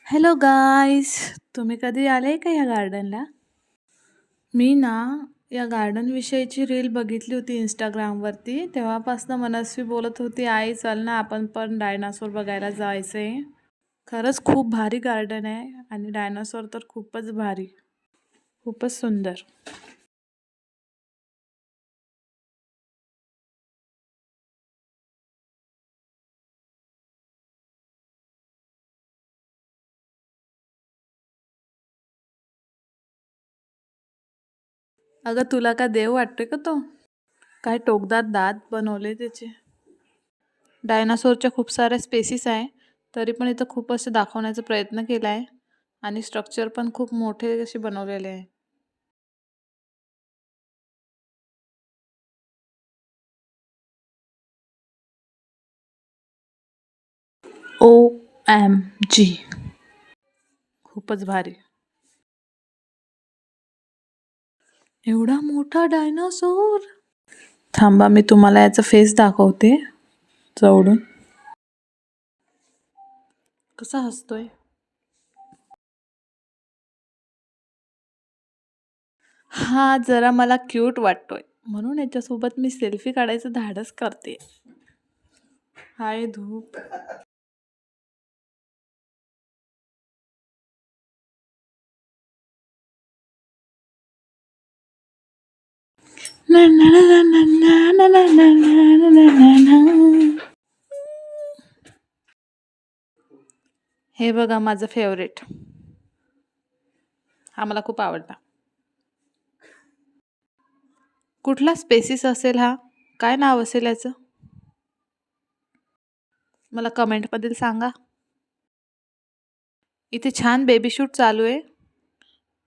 Hello guys, तुम्ही कधी आले का या गार्डनला? मी ना या गार्डन विषयीची रील बघितली होती इंस्टाग्रामवरती. तेव्हापासून मनस्वी बोलत होती, आई चल ना आपण पण डायनासोर बघायला जायचंय. खरंच खूप भारी गार्डन आहे आणि डायनासोर तर खूपच भारी, खूपच सुंदर. अगं तुला का देव वाटतोय का तो? काय टोकदार दात बनवले त्याचे. डायनासोरच्या खूप साऱ्या स्पेसिस आहे, तरी पण इथं खूप असं दाखवण्याचा प्रयत्न केला आहे आणि स्ट्रक्चर पण खूप मोठे असे बनवलेले आहे. ओ एम जी, खूपच भारी. एवढा मोठा डायनासोर. थांबा मी तुम्हाला याचा फेस दाखवते जवळून. कसा हसतोय. हा जरा मला क्यूट वाटतोय, म्हणून याच्यासोबत मी सेल्फी काढायचं धाडस करते. हाय धूप. ना ना ना ना ना ना ना ना ना ना ना ना. हे बघा माझं फेवरेट. हा मला खूप आवडला. कुठला स्पेसिस असेल हा? काय नाव असेल याचं? मला कमेंटमध्ये सांगा. इथे छान बेबी शूट चालू आहे,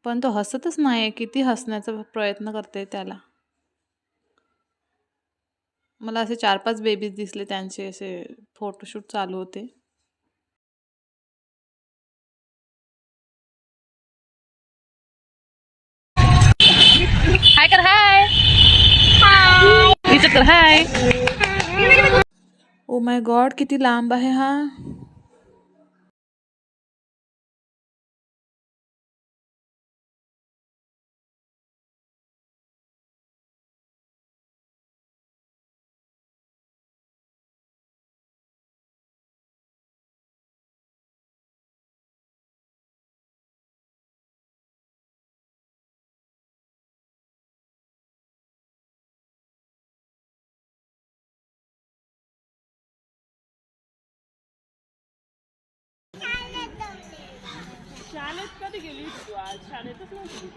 पण तो हसतच नाही. किती हसण्याचा प्रयत्न करते त्याला. मला असे 4-5 बेबीज दिसले, त्यांचे असे फोटोशूट चालू होते. हाय कर, हाय. विचार कर, हाय. ओ माय गॉड, किती लांब आहे हा. शाळेत कधी गेली तू? आज शाळेतच नव्हती.